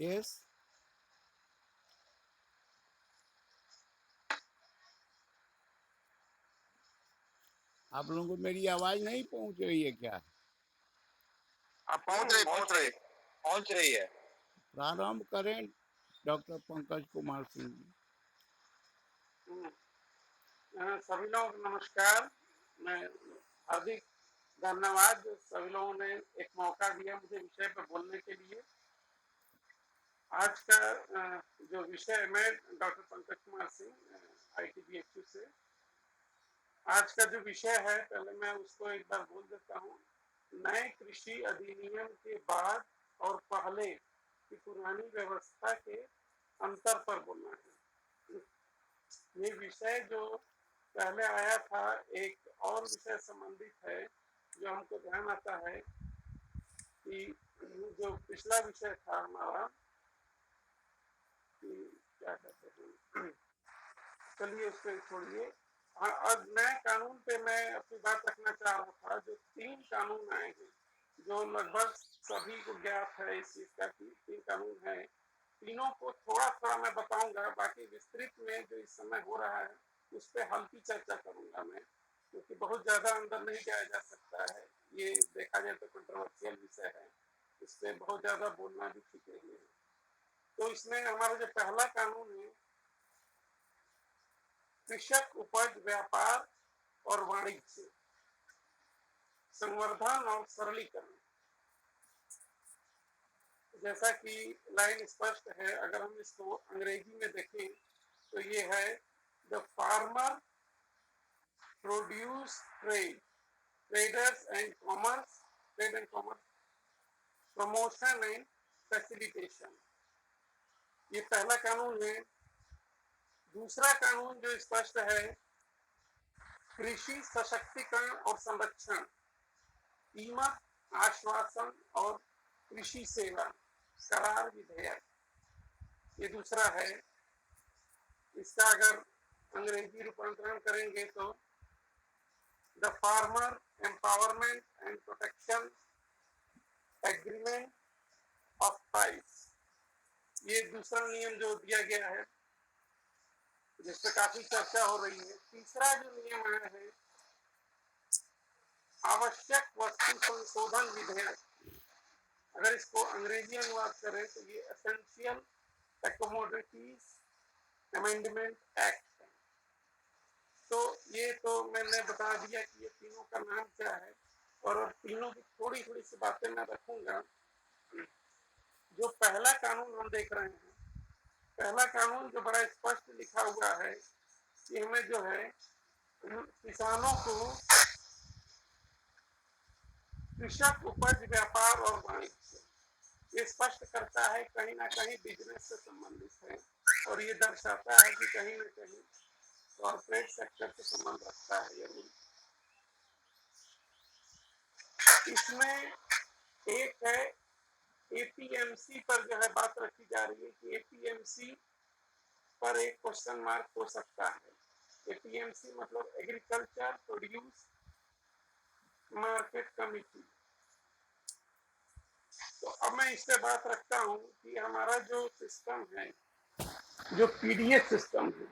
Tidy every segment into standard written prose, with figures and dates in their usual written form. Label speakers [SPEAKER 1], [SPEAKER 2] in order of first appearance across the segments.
[SPEAKER 1] Yes, आप लोगों को मेरी आवाज नहीं पहुंच रही है क्या?
[SPEAKER 2] आप पहुंच रही है।
[SPEAKER 1] प्रारंभ करें डॉक्टर पंकज कुमार सिंह जी।
[SPEAKER 3] सभी लोग नमस्कार। मैं हार्दिक धन्यवाद, सभी लोगों ने एक मौका दिया मुझे विषय पर बोलने के लिए। आज का जो विषय, मैं डॉक्टर पंकज कुमार सिंह ITBHU से, आज का जो विषय है पहले मैं उसको एक बार बोल देता हूँ। नए कृषि अधिनियम के बाद और पहले की पुरानी व्यवस्था के अंतर पर बोलना है। ये विषय जो पहले आया था एक और विषय संबंधित है जो हमको ध्यान आता है कि जो पिछला विषय था हमारा कि क्या कहते हैं, चलिए उसको छोड़िए। हाँ, अब नए कानून पे मैं अपनी बात रखना चाह रहा था। जो 3 कानून आए हैं जो लगभग सभी को ज्ञात है इस चीज का कि 3 कानून है। तीनों को थोड़ा थोड़ा मैं बताऊंगा, बाकी विस्तृत में जो इस समय हो रहा है उस पर हल्की चर्चा करूंगा मैं, क्योंकि बहुत ज्यादा अंदर नहीं जाया जा सकता है। ये देखा जाए तो कंट्रोवर्शियल विषय है, इस पर बहुत ज्यादा बोलना भी ठीक नहीं है। तो इसमें हमारा जो पहला कानून है, कृषक उपज व्यापार और वाणिज्य संवर्धन और सरलीकरण। जैसा कि लाइन स्पष्ट है, अगर हम इसको अंग्रेजी में देखें तो ये है the farmer produce trade, traders and commerce, trade and commerce promotion and facilitation. ये पहला कानून है। दूसरा कानून जो स्पष्ट है, कृषि सशक्तिकरण और संरक्षण, कीमत आश्वासन और कृषि सेवा करार विधेयक, ये दूसरा है। इसका अगर अंग्रेजी रूपांतरण करेंगे तो the farmer empowerment and protection agreement of price, ये दूसरा नियम जो दिया गया है जिस पर काफी चर्चा हो रही है। तीसरा जो नियम आया है, आवश्यक वस्तु संशोधन विधेयक, अगर इसको अंग्रेजी अनुवाद करें तो ये एसेंशियल एकमोडिटीज अमेंडमेंट एक्ट है। तो ये तो मैंने बता दिया कि ये तीनों का नाम क्या है, और तीनों की थोड़ी थोड़ी सी बातें मैं रखूंगा। जो पहला कानून हम देख रहे हैं, पहला कानून जो बड़ा स्पष्ट लिखा हुआ है कि हमें जो है किसानों को कृषक उपज व्यापार और वाणिज्य, ये स्पष्ट करता है कहीं ना कहीं बिजनेस से संबंधित है, और ये दर्शाता है कि कहीं ना कहीं कॉर्पोरेट सेक्टर से संबंध रखता है ये रूल। इसमें एक है APMC पर जो है बात रखी जा रही है कि APMC पर एक क्वेश्चन मार्क हो सकता है। APMC मतलब एग्रीकल्चर प्रोड्यूस मार्केट कमिटी। तो अब मैं इस पे बात रखता हूँ कि हमारा जो सिस्टम है, जो PDS सिस्टम है,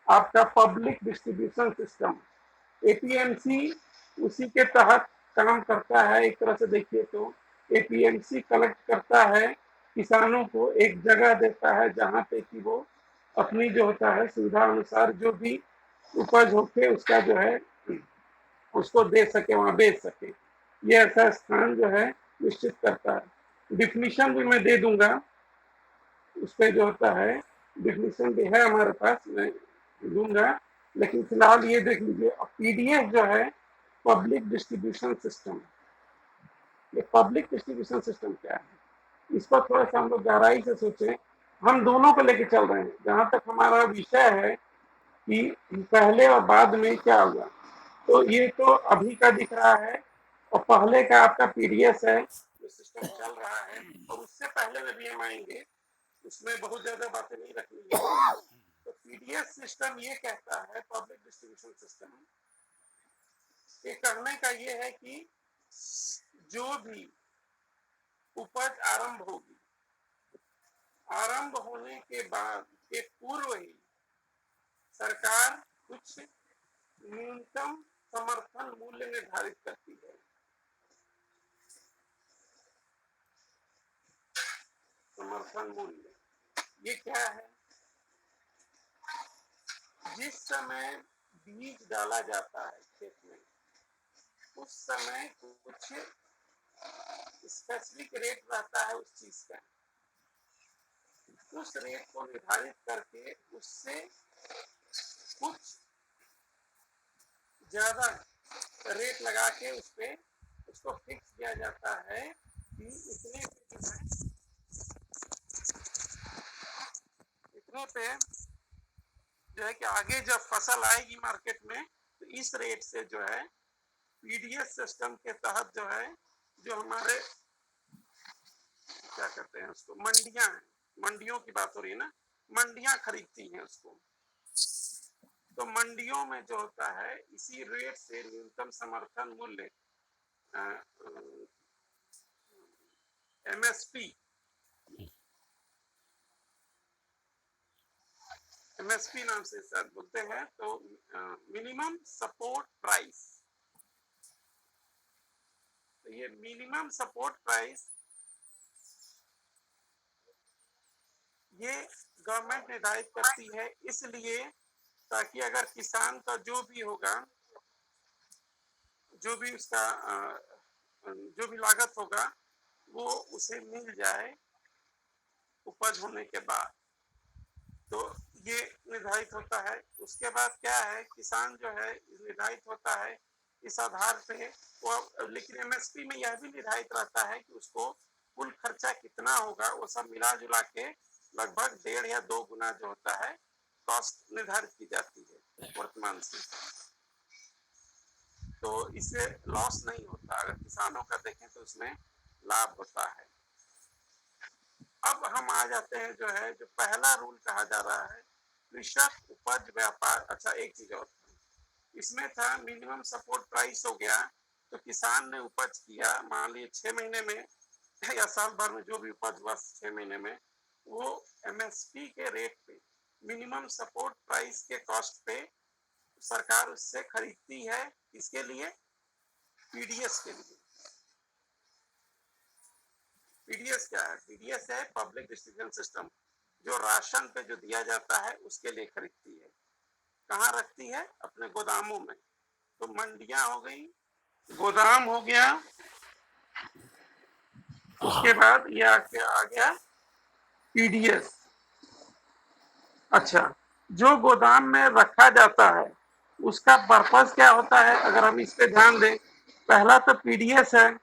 [SPEAKER 3] आपका पब्लिक डिस्ट्रीब्यूशन सिस्टम, APMC उसी के तहत काम करता है। एक तरह से देखिए तो APMC कलेक्ट करता है, किसानों को एक जगह देता है जहाँ पे कि वो अपनी जो होता है सुविधा अनुसार जो भी उपज होके उसका जो है उसको दे सके, वहां बेच सके। ये ऐसा स्थान जो है निश्चित करता है। डिफिनीशन भी मैं दे दूंगा, उस पर जो होता है डिफिनीशन भी है हमारे पास, मैं दूंगा। लेकिन फिलहाल ये देख लीजिए, PDS जो है पब्लिक डिस्ट्रीब्यूशन सिस्टम। ये पब्लिक डिस्ट्रीब्यूशन सिस्टम क्या है, इस पर थोड़ा सा हम लोग गहराई से सोचें। हम दोनों को लेके चल रहे हैं, जहां तक हमारा विषय है कि पहले और बाद में क्या होगा। तो ये तो अभी का दिख रहा है, और पहले का आपका PDS है जो सिस्टम चल रहा है, और उससे पहले में भी हम आएंगे, उसमें बहुत ज्यादा बातें नहीं रखनी है। तो PDS सिस्टम ये कहता है, पब्लिक डिस्ट्रीब्यूशन सिस्टम ये कहने का ये है कि जो भी उपज आरंभ होगी, आरंभ होने के बाद के पूर्व ही सरकार कुछ न्यूनतम समर्थन मूल्य निर्धारित करती है। समर्थन मूल्य ये क्या है? जिस समय बीज डाला जाता है खेत में, उस समय कुछ स्पेसिफिक रेट रहता है उस चीज का। उस रेट को निर्धारित करके उससे कुछ ज्यादा रेट लगा के उस पे उसको फिक्स किया जाता है कि इतने पे जो है कि आगे जब फसल आएगी मार्केट में तो इस रेट से जो है पीडीएस सिस्टम के तहत जो है जो हमारे क्या कहते हैं उसको मंडियां हैं, मंडियों की बात हो रही है ना, मंडियां खरीदती हैं उसको। तो मंडियों में जो होता है इसी रेट से न्यूनतम समर्थन मूल्य एमएसपी नाम से शायद बोलते हैं, तो मिनिमम सपोर्ट प्राइस। तो ये मिनिमम सपोर्ट प्राइस ये गवर्नमेंट निर्धारित करती है, इसलिए ताकि अगर किसान का जो भी होगा, जो भी उसका जो भी लागत होगा वो उसे मिल जाए उपज होने के बाद। तो ये निर्धारित होता है। उसके बाद क्या है, किसान जो है निर्धारित होता है इस आधार पे वो, लेकिन एमएसपी में यह भी निर्धारित रहता है कि उसको कुल खर्चा कितना होगा, वो सब मिला जुला के लगभग 1.5 या 2 गुना जो होता है कॉस्ट निर्धारित की जाती है वर्तमान से। तो इससे लॉस नहीं होता, अगर किसानों का देखें तो उसमें लाभ होता है। अब हम आ जाते हैं जो है जो पहला रूल कहा जा रहा है कृषक उपज व्यापार। अच्छा, एक चीज और इसमें था, मिनिमम सपोर्ट प्राइस हो गया तो किसान ने उपज किया, मान लीजिए 6 महीने में या साल भर में जो भी उपज हुआ 6 महीने में, वो एमएसपी के रेट पे, मिनिमम सपोर्ट प्राइस के कॉस्ट पे सरकार उससे खरीदती है। इसके लिए पीडीएस के लिए। पीडीएस क्या है? पीडीएस है पब्लिक डिस्ट्रीब्यूशन सिस्टम, जो राशन पे जो दिया जाता है उसके लिए खरीदती है। कहाँ रखती है? अपने गोदामों में। तो मंडियां हो गई, गोदाम हो गया, उसके बाद ये आ गया पीडीएस। अच्छा, जो गोदाम में रखा जाता है उसका पर्पस क्या होता है? अगर हम इस पे ध्यान दें, पहला तो पीडीएस है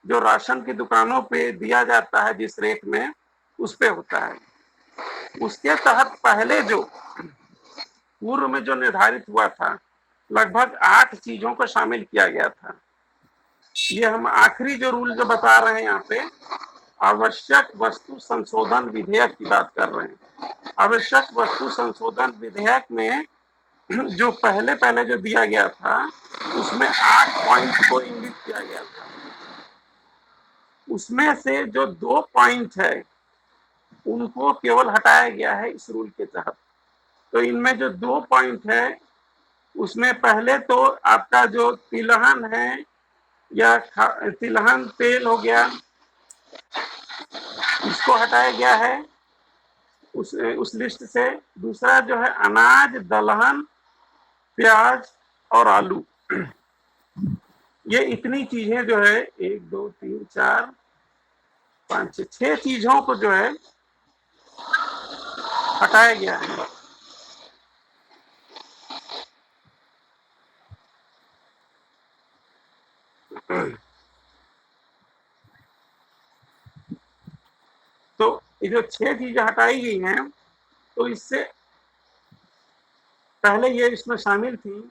[SPEAKER 3] जो राशन की दुकानों पे दिया जाता है जिस रेट में, उस पे होता है। उसके तहत पहले जो पूर्व में जो निर्धारित हुआ था, लगभग 8 चीजों को शामिल किया गया था। ये हम आखिरी जो रूल जो बता रहे हैं यहाँ पे, आवश्यक वस्तु संशोधन विधेयक की बात कर रहे हैं। आवश्यक वस्तु संशोधन विधेयक में जो पहले जो दिया गया था उसमें 8 पॉइंट को इंगित किया गया था। उसमें से जो 2 पॉइंट है उनको केवल हटाया गया है इस रूल के तहत। तो इनमें जो 2 पॉइंट है उसमें पहले तो आपका जो तिलहन है या तिलहन तेल हो गया, इसको हटाया गया है उस लिस्ट से। दूसरा जो है अनाज, दलहन, प्याज और आलू, ये इतनी चीजें जो है 1 2 3 4 5 6 चीजों को जो है हटाया गया है। तो ये जो 6 चीजें हटाई गई हैं, तो इससे पहले ये इसमें शामिल थी।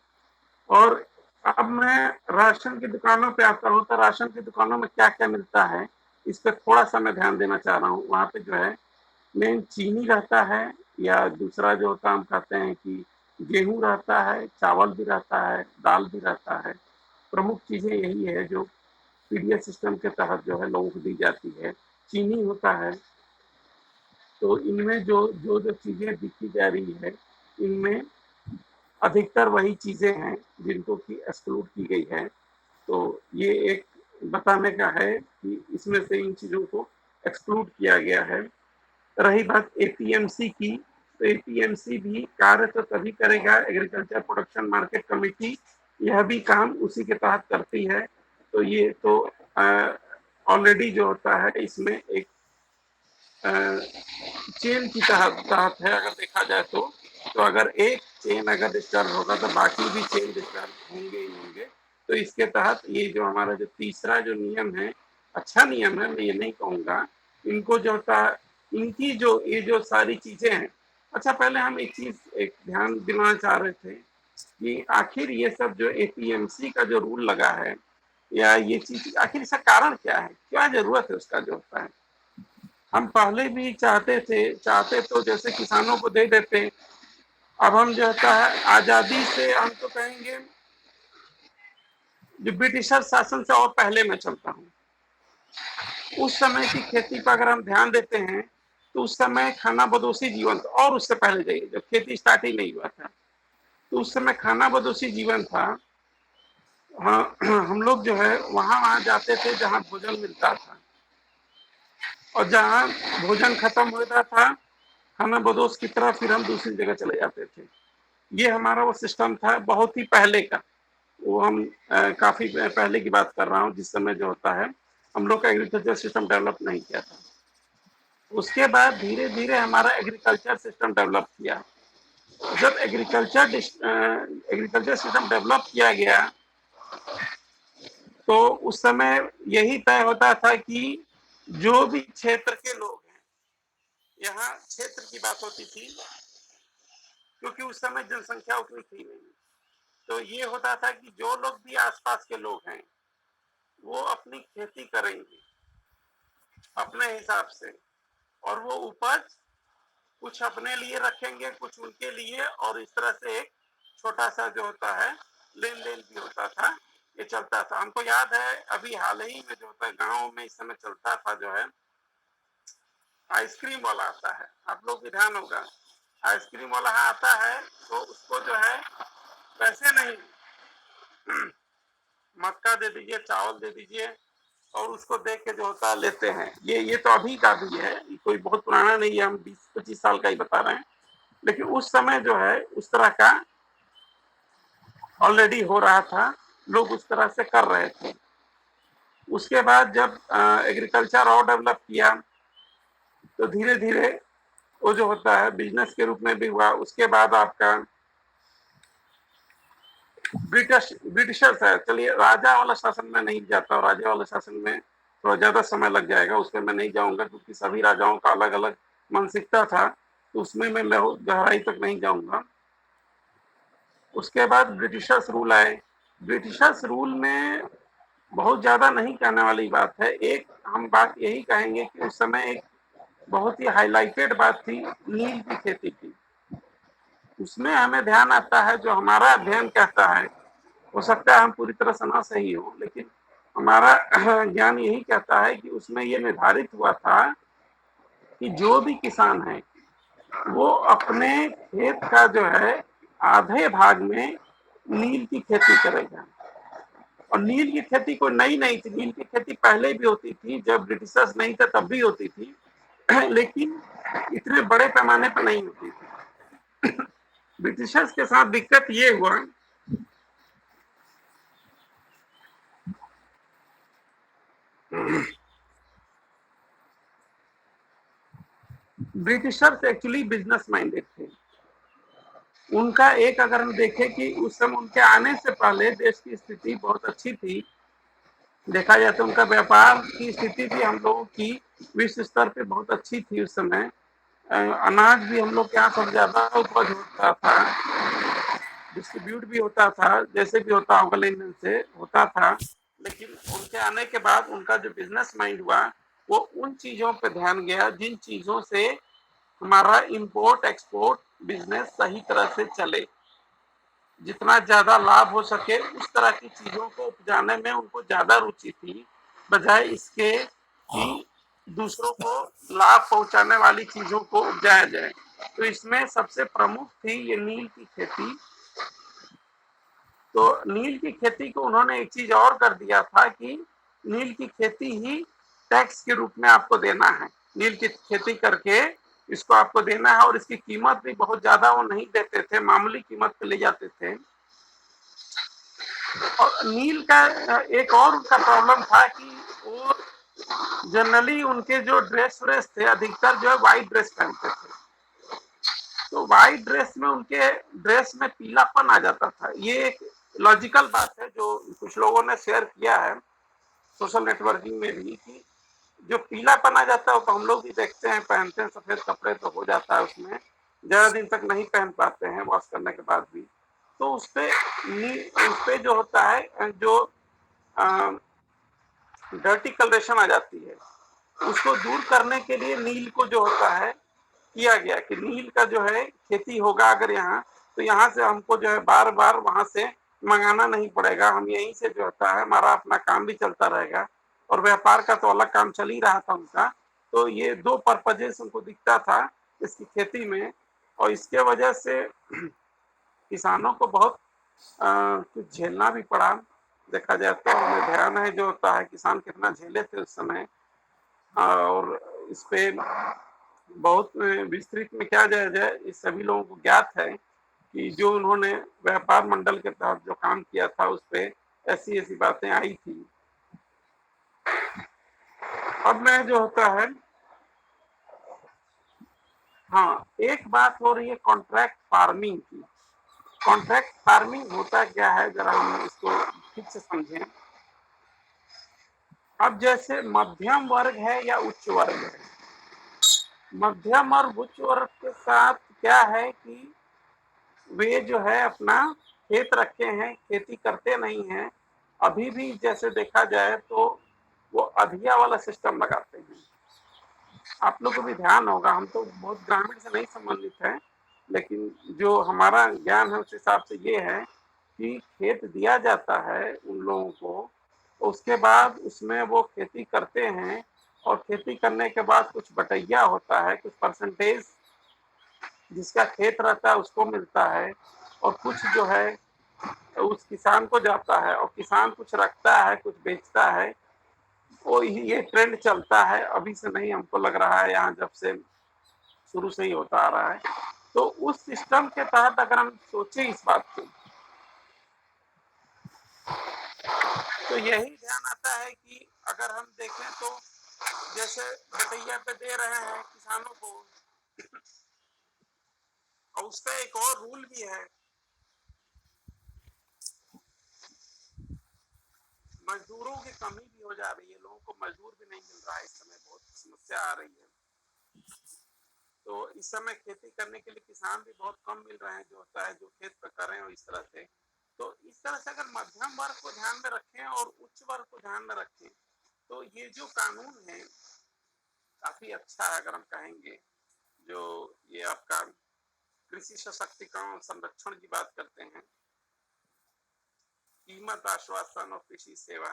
[SPEAKER 3] और अब मैं राशन की दुकानों पे आता हूँ, तो राशन की दुकानों में क्या क्या मिलता है इस पर थोड़ा सा मैं ध्यान देना चाह रहा हूँ। वहाँ पे जो है मेन चीनी रहता है, या दूसरा जो होता है हम कहते हैं कि गेहूं रहता है, चावल भी रहता है, दाल भी रहता है। प्रमुख चीजें यही है जो पीडीएस सिस्टम के तहत जो है लोगों को दी जाती है। चीनी होता है, तो इनमें जो जो जो चीजें दिखी जा रही है, इनमें अधिकतर वही चीजें हैं जिनको की एक्सक्लूड की गई है। तो ये एक बताने का है कि इसमें से इन चीजों को एक्सक्लूड किया गया है। रही बात एपीएमसी की, तो एपीएमसी भी कार्य तो तभी करेगा, एग्रीकल्चर प्रोडक्शन मार्केट कमेटी यह भी काम उसी के तहत करती है। तो ये तो ऑलरेडी जो होता है इसमें एक चेन की तहत है अगर देखा जाए तो अगर एक चेन अगर डिस्टर्ब होगा तो बाकी भी चेन डिस्टर्ब होंगे ही होंगे। तो इसके तहत ये जो हमारा जो तीसरा जो नियम है, अच्छा नियम है, मैं ये नहीं कहूँगा, इनको जो होता है इनकी जो ये जो सारी चीजें हैं। अच्छा, पहले हम एक चीज एक ध्यान दिलाना चाह रहे थे कि आखिर ये सब जो एपीएमसी का जो रूल लगा है या ये चीज आखिर इसका कारण क्या है, क्या जरूरत है उसका जो होता है। हम पहले भी चाहते तो जैसे किसानों को दे देते। अब हम जो होता है आजादी से हम तो कहेंगे जो ब्रिटिशर शासन से और पहले मैं चलता हूँ, उस समय की खेती पर अगर हम ध्यान देते हैं तो उस समय खाना बदोशी जीवन था। और उससे पहले जाइए जब खेती स्टार्ट ही नहीं हुआ था तो उस समय खाना बदोशी जीवन था। हाँ, हम लोग जो है वहां वहां जाते थे जहां भोजन मिलता था, और जहां भोजन खत्म होता था खाना बदोश की तरह फिर हम दूसरी जगह चले जाते थे। ये हमारा वो सिस्टम था बहुत ही पहले का। वो हम काफी पहले की बात कर रहा हूँ जिस समय जो होता है हम लोग का एग्रीकल्चर सिस्टम डेवलप नहीं किया था। उसके बाद धीरे धीरे हमारा एग्रीकल्चर सिस्टम डेवलप किया। जब एग्रीकल्चर सिस्टम डेवलप किया गया तो उस समय यही तय होता था कि जो भी क्षेत्र के लोग हैं, यहाँ क्षेत्र की बात होती थी क्योंकि उस समय जनसंख्या उतनी थी नहीं। तो ये होता था कि जो लोग भी आसपास के लोग हैं वो अपनी खेती करेंगे अपने हिसाब से, और वो उपज कुछ अपने लिए रखेंगे कुछ उनके लिए, और इस तरह से एक छोटा सा जो होता है लेन देन भी होता था, ये चलता था। हमको याद है अभी हाल ही में जो होता है गाँव में इस समय चलता था जो है आइसक्रीम वाला आता है, आप लोग भी ध्यान होगा, आइसक्रीम वाला आता है तो उसको जो है पैसे नहीं, मक्का दे दीजिए, चावल दे दीजिए, और उसको देख के जो होता है लेते हैं। ये तो अभी का भी है, कोई बहुत पुराना नहीं है, हम 20-25 साल का ही बता रहे हैं। लेकिन उस समय जो है उस तरह का ऑलरेडी हो रहा था, लोग उस तरह से कर रहे थे। उसके बाद जब एग्रीकल्चर और डेवलप किया तो धीरे धीरे वो जो होता है बिजनेस के रूप में भी हुआ। उसके बाद आपका ब्रिटिशर्स है, चलिए राजा वाला शासन में नहीं जाता, राजा वाला शासन में थोड़ा ज्यादा समय लग जाएगा, उसमें मैं नहीं जाऊंगा क्योंकि सभी राजाओं का अलग अलग मानसिकता था, तो उसमें मैं गहराई तक नहीं जाऊंगा। उसके बाद ब्रिटिशर्स रूल आए। ब्रिटिशर्स रूल में बहुत ज्यादा नहीं कहने वाली बात है, एक हम बात यही कहेंगे कि उस समय एक बहुत ही हाईलाइटेड बात थी, नील की खेती की। उसमें हमें ध्यान आता है जो हमारा अध्ययन कहता है, हो सकता है हम पूरी तरह से ना सही हो, लेकिन हमारा ज्ञान यही कहता है कि उसमें ये निर्धारित हुआ था कि जो भी किसान है वो अपने खेत का जो है आधे भाग में नील की खेती करेगा। और नील की खेती कोई नई नहीं थी, नील की खेती पहले भी होती थी, जब ब्रिटिशर्स नहीं थे तब भी होती थी, लेकिन इतने बड़े पैमाने पर नहीं होती थी। ब्रिटिशर्स के साथ दिक्कत ये हुआ ब्रिटिशर्स एक्चुअली बिजनेस माइंडेड थे। उनका एक अगर हम देखें कि उस समय उनके आने से पहले देश की स्थिति बहुत अच्छी थी, देखा जाए तो उनका व्यापार की स्थिति भी हम लोगों की विश्व स्तर पे बहुत अच्छी थी उस समय। अनाज भी हम लोग के यहाँ सब ज्यादा उपज होता था, डिस्ट्रीब्यूट भी होता था, जैसे भी होता होगा लेन देन से होता था। लेकिन उनके आने के बाद उनका जो बिजनेस माइंड हुआ वो उन चीजों पे ध्यान गया जिन चीजों से हमारा इंपोर्ट एक्सपोर्ट बिजनेस सही तरह से चले, जितना ज्यादा लाभ हो सके उस तरह की चीजों को उपजाने में उनको ज्यादा रुचि थी, बजाय इसके कि दूसरों को लाभ पहुंचाने वाली चीजों को उपजाया जाए। तो इसमें सबसे प्रमुख थी ये नील की खेती। तो नील की खेती को उन्होंने एक चीज और कर दिया था कि नील की खेती ही टैक्स के रूप में आपको देना है। नील की खेती करके इसको आपको देना है, और इसकी कीमत भी बहुत ज्यादा वो नहीं देते थे, मामूली कीमत पे ले जाते थे। और नील का एक और उनका प्रॉब्लम था कि वो जनरली उनके जो ड्रेस व्रेस थे अधिकतर जो है व्हाइट ड्रेस पहनते थे। तो व्हाइट ड्रेस में उनके ड्रेस में पीलापन आ जाता था। ये एक लॉजिकल बात है जो कुछ लोगों ने शेयर किया है सोशल नेटवर्किंग में भी, कि जो पीलापन आ जाता है वो तो हम लोग भी देखते हैं, पहनते हैं सफेद कपड़े तो हो जाता है, उसमें ज्यादा दिन तक नहीं पहन पाते हैं वॉश करने के बाद भी। तो उस पे जो होता है जो डर्टी कलरेशन आ जाती है, उसको दूर करने के लिए नील को जो होता है किया गया कि नील का जो है खेती होगा अगर यहाँ, तो यहाँ से हमको जो है बार बार वहां से मंगाना नहीं पड़ेगा, हम यहीं से जो होता है हमारा अपना काम भी चलता रहेगा। और व्यापार का तो अलग काम चल ही रहा था उनका। तो ये दो पर्पजेस उनको दिखता था इसकी खेती में, और इसके वजह से किसानों को बहुत कुछ झेलना भी पड़ा। देखा जाए तो हमें ध्यान है जो होता है किसान कितना झेले थे उस समय। और इस पे बहुत विस्तृत में क्या जाया जाए, इस सभी लोगों को ज्ञात है कि जो उन्होंने व्यापार मंडल के तहत जो काम किया था उस पे ऐसी ऐसी बातें आई थी। अब मैं जो होता है, हाँ, एक बात हो रही है कॉन्ट्रैक्ट फार्मिंग की। कॉन्ट्रैक्ट फार्मिंग होता क्या है जरा हम इसको ठीक से समझें। अब जैसे मध्यम वर्ग है या उच्च वर्ग है, मध्यम और उच्च वर्ग के साथ क्या है कि वे जो है अपना खेत रखे हैं, खेती करते नहीं हैं। अभी भी जैसे देखा जाए तो वो अधिया वाला सिस्टम लगाते हैं। आप लोग को भी ध्यान होगा, हम तो बहुत ग्रामीण से नहीं संबंधित है, लेकिन जो हमारा ज्ञान है उस हिसाब से ये है कि खेत दिया जाता है उन लोगों को, उसके बाद उसमें वो खेती करते हैं, और खेती करने के बाद कुछ बटैया होता है, कुछ परसेंटेज जिसका खेत रहता है उसको मिलता है, और कुछ जो है उस किसान को जाता है, और किसान कुछ रखता है कुछ बेचता है। वो ये ट्रेंड चलता है, अभी से नहीं, हमको लग रहा है यहाँ जब से शुरू से ही होता आ रहा है। तो उस सिस्टम के तहत अगर हम सोचे इस बात को, तो यही ध्यान आता है कि अगर हम देखें तो जैसे बटैया पे दे रहे हैं किसानों को, और उसका एक और रूल भी है, मजदूरों की कमी भी हो जा रही है, लोगों को मजदूर भी नहीं मिल रहा है, इस समय बहुत समस्या आ रही है। तो इस समय खेती करने के लिए किसान भी बहुत कम मिल रहे हैं जो होता है, जो खेत पे कर रहे हैं इस तरह से। तो इस तरह से अगर मध्यम वर्ग को ध्यान में रखें और उच्च वर्ग को ध्यान में रखें, तो ये जो कानून है काफी अच्छा है। अगर हम कहेंगे जो ये आपका कृषि सशक्तिकरण संरक्षण की बात करते हैं, कीमत आश्वासन और कृषि सेवा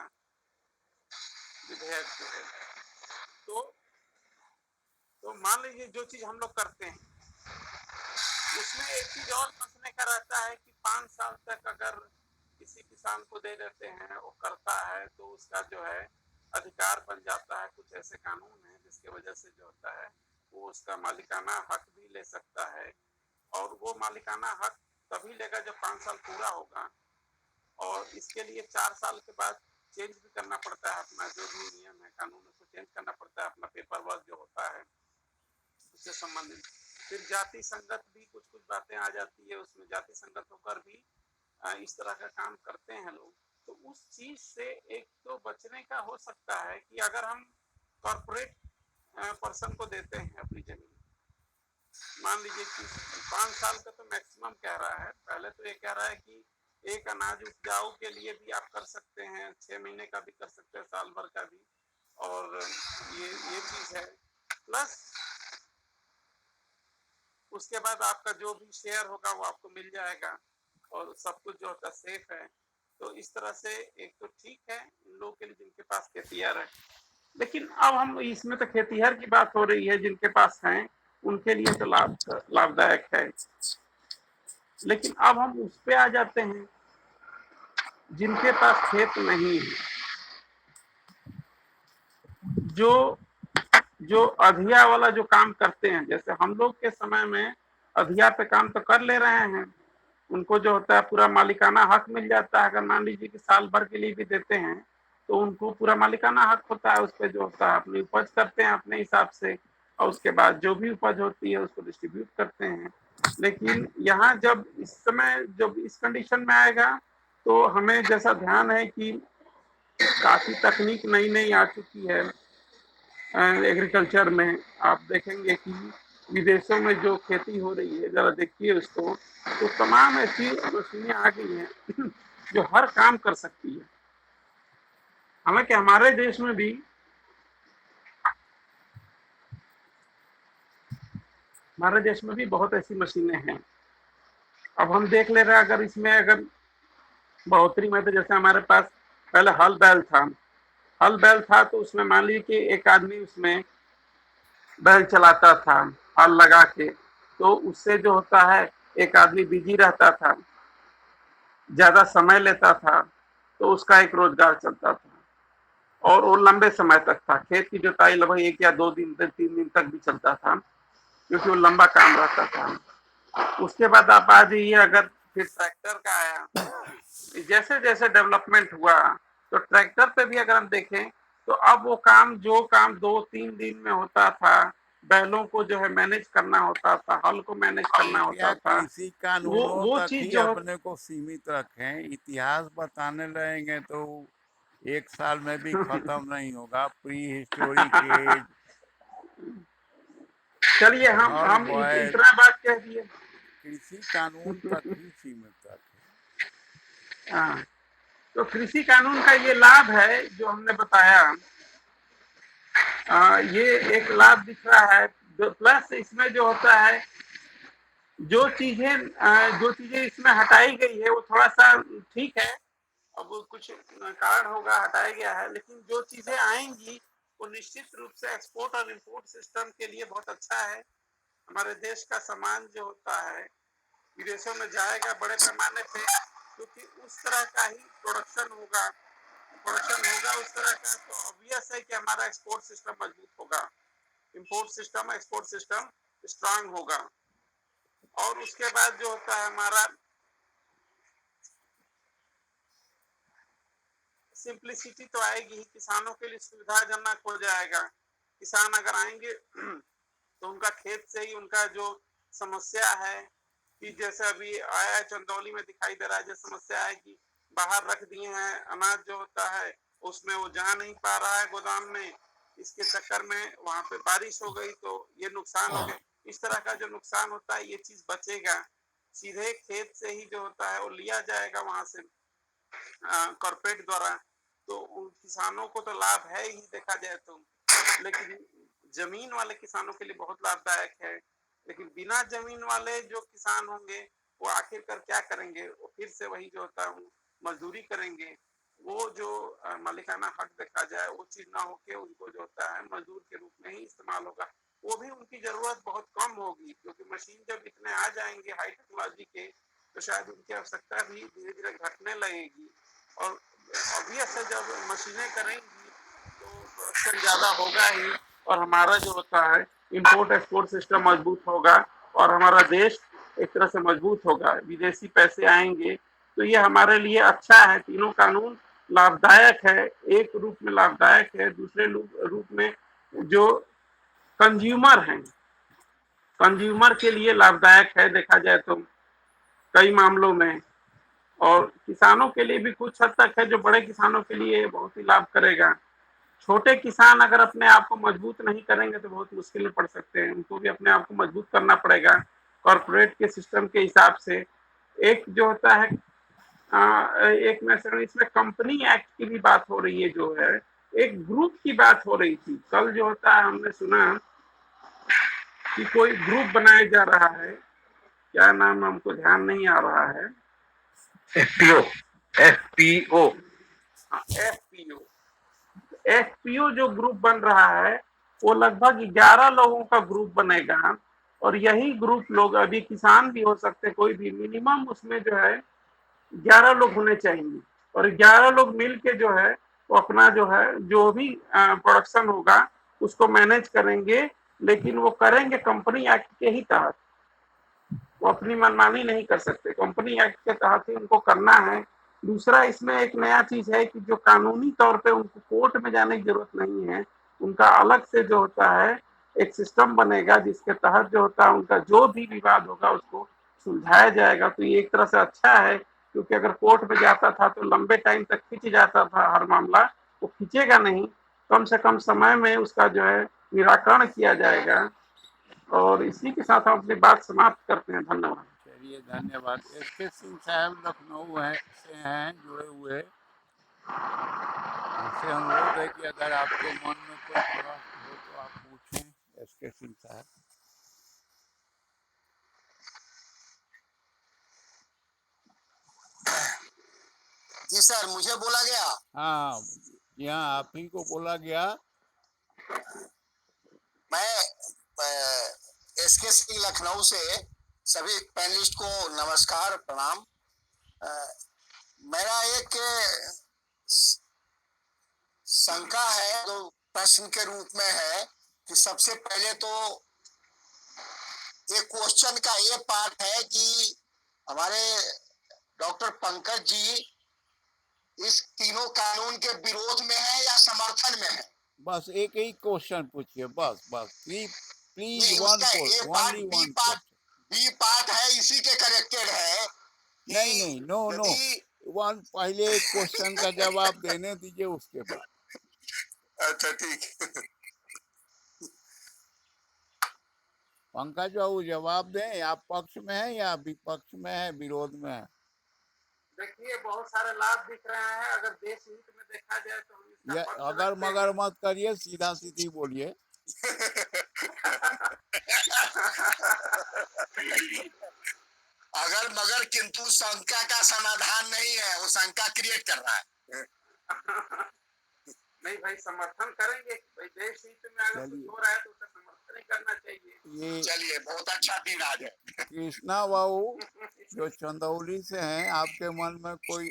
[SPEAKER 3] विधेयक जो है, तो मान लीजिए जो चीज हम लोग करते हैं उसमें एक चीज और समझने का रहता है कि 5 साल तक अगर किसी किसान को दे देते हैं, वो करता है, तो उसका जो है अधिकार बन जाता है। कुछ ऐसे कानून हैं जिसकी वजह से जो होता है वो उसका मालिकाना हक भी ले सकता है, और वो मालिकाना हक तभी लेगा जब 5 साल पूरा होगा। और इसके लिए 4 साल के बाद चेंज भी करना पड़ता है, अपना जो भी नियम है कानून उसको चेंज करना पड़ता है, अपना पेपर वर्क जो होता है उससे संबंधित। फिर जाति संगत भी कुछ कुछ बातें आ जाती है उसमें, जाति संगत होकर भी इस तरह का काम करते हैं लोग। तो उस चीज से एक तो बचने का हो सकता है कि अगर हम कॉर्पोरेट पर्सन को देते हैं अपनी जमीन, मान लीजिए कि 5 साल का तो मैक्सिमम कह रहा है, पहले तो ये कह रहा है कि एक अनाज उपजाऊ के लिए भी आप कर सकते हैं, 6 महीने का भी कर सकते हैं, साल भर का भी। और ये चीज है, प्लस उसके बाद आपका जो भी शेयर होगा वो आपको मिल जाएगा, और सब कुछ जो होता सेफ है। तो इस तरह से एक तो ठीक है इन लोगों के लिए जिनके पास खेतियार है। लेकिन अब हम इसमें तो खेतीहर की बात हो रही है, जिनके पास हैं उनके लिए तो लाभदायक है। लेकिन अब हम उस पे आ जाते हैं जिनके पास खेत नहीं है, जो जो अधिया वाला जो काम करते हैं। जैसे हम लोग के समय में अधिया पे काम तो कर ले रहे हैं, उनको जो होता है पूरा मालिकाना हक मिल जाता है। अगर मान लीजिए कि साल भर के लिए भी देते हैं तो उनको पूरा मालिकाना हक होता है, उस पर जो होता है अपनी उपज करते हैं अपने हिसाब से, और उसके बाद जो भी उपज होती है उसको डिस्ट्रीब्यूट करते हैं। लेकिन यहाँ जब इस समय जब इस कंडीशन में आएगा तो हमें जैसा ध्यान है कि काफी तकनीक नई नई आ चुकी है एग्रीकल्चर में। आप देखेंगे कि विदेशों में जो खेती हो रही है, जरा देखिए उसको, तो तमाम ऐसी मशीनें आ गई हैं जो हर काम कर सकती है। हालांकि हमारे देश में भी बहुत ऐसी मशीनें हैं। अब हम देख ले रहे हैं, अगर इसमें अगर बढ़ोतरी में, तो जैसे हमारे पास पहले हल बैल था तो उसमें मान लीजिए कि एक आदमी उसमें बैल चलाता था हल लगा के, तो उससे जो होता है एक आदमी बिजी रहता था, ज्यादा समय लेता था, तो उसका एक रोजगार चलता था और वो लंबे समय तक था। खेत की जुताई लगभग 1 या 2 दिन 3 दिन तक भी चलता था, क्योंकि वो लंबा काम रहता था। उसके बाद आप आ जाइए, अगर फिर ट्रैक्टर का आया, जैसे जैसे डेवलपमेंट हुआ तो ट्रैक्टर पे भी अगर हम देखें तो अब वो काम जो काम 2-3 दिन में होता था, बैलों को जो है मैनेज करना होता था, हल को मैनेज करना
[SPEAKER 1] क्या
[SPEAKER 3] होता था,
[SPEAKER 1] कृषि कानूनों
[SPEAKER 3] वो
[SPEAKER 1] तक
[SPEAKER 3] चीज
[SPEAKER 1] ही
[SPEAKER 3] जो है।
[SPEAKER 1] अपने को सीमित रखें? इतिहास बताने लगेंगे तो 1 साल में भी खत्म नहीं होगा। प्री हिस्टोरिक एज,
[SPEAKER 3] चलिए
[SPEAKER 1] हल
[SPEAKER 3] हम
[SPEAKER 1] बैल,
[SPEAKER 3] इतना बात कह दिए।
[SPEAKER 1] कृषि कानून तक ही सीमित रखें।
[SPEAKER 3] हाँ, तो कृषि कानून का ये लाभ है जो हमने बताया। ये एक लाभ दिख रहा है। प्लस इसमें जो होता है, जो चीजें इसमें हटाई गई है वो थोड़ा सा ठीक है, अब कुछ कारण होगा हटाया गया है, लेकिन जो चीजें आएंगी वो निश्चित रूप से एक्सपोर्ट और इंपोर्ट सिस्टम के लिए बहुत अच्छा है। हमारे देश का सामान जो होता है विदेशों में जाएगा बड़े पैमाने पे, क्योंकि उस तरह का ही प्रोडक्शन होगा उस तरह का, तो ऑब्वियस है कि हमारा एक्सपोर्ट सिस्टम मजबूत होगा, import system export system strong होगा। और उसके बाद जो होता है हमारा सिंप्लिसिटी तो आएगी ही, किसानों के लिए सुविधाजनक हो जाएगा। किसान अगर आएंगे तो उनका खेत से ही उनका जो समस्या है कि जैसे अभी आया है चंदौली में दिखाई दे रहा है, जो समस्या है कि बाहर रख दिए हैं अनाज जो होता है उसमें वो जा नहीं पा रहा है गोदाम में, इसके चक्कर में वहां पे बारिश हो गई तो ये नुकसान हो गया। इस तरह का जो नुकसान होता है ये चीज बचेगा, सीधे खेत से ही जो होता है वो लिया जाएगा वहां से कॉर्पोरेट द्वारा, तो उन किसानों को तो लाभ है ही देखा जाए तो। लेकिन जमीन वाले किसानों के लिए बहुत लाभदायक है। लेकिन बिना जमीन वाले जो किसान होंगे वो आखिरकार क्या करेंगे, वो फिर से वही जो होता है मजदूरी करेंगे। वो जो मालिकाना हक देखा जाए वो चीज ना होके उनको जो होता है मजदूर के रूप में ही इस्तेमाल होगा। वो भी उनकी जरूरत बहुत कम होगी, क्योंकि मशीन जब इतने आ जाएंगे हाई टेक्नोलॉजी के, तो शायद उनकी आवश्यकता भी धीरे धीरे घटने लगेगी। और ऑब्वियस है जब मशीनें करेंगी तो प्रोडक्शन ज्यादा होगा ही, और हमारा जो होता है इंपोर्ट एक्सपोर्ट सिस्टम मजबूत होगा और हमारा देश एक तरह से मजबूत होगा, विदेशी पैसे आएंगे। तो ये हमारे लिए अच्छा है, तीनों कानून लाभदायक है। एक रूप में लाभदायक है, दूसरे रूप में जो कंज्यूमर हैं, कंज्यूमर के लिए लाभदायक है देखा जाए तो कई मामलों में। और किसानों के लिए भी कुछ हद तक है, जो बड़े किसानों के लिए बहुत ही लाभ करेगा। छोटे किसान अगर अपने आप को मजबूत नहीं करेंगे तो बहुत मुश्किल में पड़ सकते हैं, उनको भी अपने आप को मजबूत करना पड़ेगा कॉर्पोरेट के सिस्टम के हिसाब से। एक जो होता है एक मैं इसमें कंपनी एक्ट की भी बात हो रही है, जो है एक ग्रुप की बात हो रही थी कल, जो होता है हमने सुना कि कोई ग्रुप बनाया जा रहा है, क्या नाम हमको ध्यान नहीं आ रहा है।
[SPEAKER 2] एफपीओ एफपीओ
[SPEAKER 3] एफपीओ एफपीओ जो ग्रुप बन रहा है वो लगभग 11 लोगों का ग्रुप बनेगा और यही ग्रुप लोग, अभी किसान भी हो सकते हैं कोई भी, मिनिमम उसमें जो है 11 लोग होने चाहिए और 11 लोग मिल के जो है वो अपना जो है जो भी प्रोडक्शन होगा उसको मैनेज करेंगे, लेकिन वो करेंगे कंपनी एक्ट के ही तहत। वो अपनी मनमानी नहीं कर सकते, कंपनी एक्ट के तहत ही उनको करना है। दूसरा इसमें एक नया चीज है कि जो कानूनी तौर पे उनको कोर्ट में जाने की जरूरत नहीं है, उनका अलग से जो होता है एक सिस्टम बनेगा जिसके तहत जो होता है उनका जो भी विवाद होगा उसको सुलझाया जाएगा। तो ये एक तरह से अच्छा है, क्योंकि अगर कोर्ट में जाता था तो लंबे टाइम तक खींच जाता था हर मामला, वो खींचेगा नहीं, कम से कम समय में उसका जो है निराकरण किया जाएगा। और इसी के साथ हम अपनी बात समाप्त करते हैं। धन्यवाद।
[SPEAKER 1] चलिए धन्यवाद। एसके सिंह साहब लखनऊ से हैं जुड़े हुए। उनसे अनुरोध है कि अगर आपके मन में कोई प्रश्न हो तो आप पूछें एसके सिंह साहब।
[SPEAKER 2] जी सर, मुझे बोला गया।
[SPEAKER 1] हाँ, यहाँ आप ही को बोला गया।
[SPEAKER 2] मैं एसके सिंह लखनऊ से सभी पैनलिस्ट को नमस्कार, प्रणाम। मेरा एक शंका है जो प्रश्न के रूप में है कि सबसे पहले तो एक क्वेश्चन का ये पार्ट है कि हमारे डॉक्टर पंकज जी इस तीनों कानून के विरोध में है या समर्थन में है?
[SPEAKER 1] बस एक ही क्वेश्चन पूछिए, बस प्लीज
[SPEAKER 2] नहीं,
[SPEAKER 1] वन
[SPEAKER 2] उसका A
[SPEAKER 1] question,
[SPEAKER 2] part
[SPEAKER 1] only
[SPEAKER 2] B
[SPEAKER 1] one
[SPEAKER 2] part
[SPEAKER 1] question.
[SPEAKER 2] B part है, इसी के कनेक्टेड है
[SPEAKER 1] नहीं
[SPEAKER 2] कि
[SPEAKER 1] नहीं, नो नो,
[SPEAKER 2] यदि
[SPEAKER 1] वन पहले एक क्वेश्चन का जवाब देने दीजिए उसके बाद।
[SPEAKER 2] अच्छा ठीक।
[SPEAKER 1] पंकज बाबू जवाब दें, आप पक्ष में है या विपक्ष में है, विरोध में है?
[SPEAKER 3] देखिए बहुत सारे लाभ दिख रहे हैं, अगर देश हित में देखा जाए तो हम इसका
[SPEAKER 1] ये
[SPEAKER 3] पक्ष
[SPEAKER 1] अगर
[SPEAKER 3] रखते
[SPEAKER 1] मगर
[SPEAKER 3] हैं।
[SPEAKER 1] मत करिए, सीधा सीधी बोलिए।
[SPEAKER 2] अगर मगर किंतु शंका का समाधान नहीं है, वो शंका क्रिएट कर रहा है।
[SPEAKER 3] नहीं भाई, समर्थन करेंगे भाई, देश हित में अगर कुछ हो रहा है तो उसका समर्थन ही करना चाहिए।
[SPEAKER 1] ये
[SPEAKER 2] चलिए, बहुत अच्छा दिन आज है।
[SPEAKER 1] कृष्णा बाबू जो चंदौली से हैं, आपके मन में कोई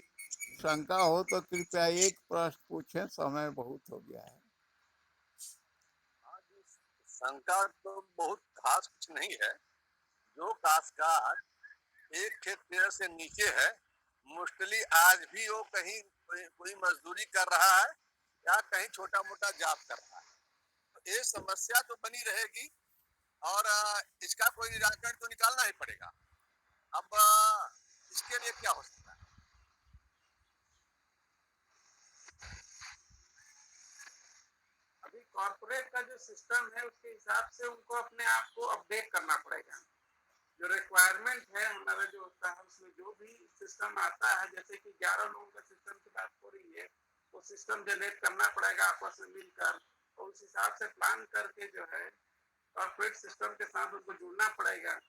[SPEAKER 1] शंका हो तो कृपया एक प्रश्न पूछें, समय बहुत हो गया है।
[SPEAKER 2] शंका तो बहुत खास कुछ नहीं है। जो काश्तकार एक खेत पेड़ से नीचे है, मुश्किल आज भी वो कहीं कोई मजदूरी कर रहा है या कहीं छोटा मोटा जॉब कर रहा है, तो ये समस्या तो बनी रहेगी और इसका कोई निराकरण तो निकालना ही पड़ेगा। अब इसके लिए क्या हो सकता है?
[SPEAKER 3] अभी कॉर्पोरेट का जो सिस्टम है उसके हिसाब से उनको अपने आप को अपडेट करना पड़ेगा। जो रिक्वायरमेंट है हमारा जो होता है उसमें जो भी सिस्टम आता है, जैसे कि 11 लोगों का सिस्टम की बात हो रही है, वो सिस्टम जनरेट करना पड़ेगा आपस में मिलकर, और उस हिसाब से प्लान करके जो है कॉर्पोरेट सिस्टम के साथ उनको जुड़ना पड़ेगा।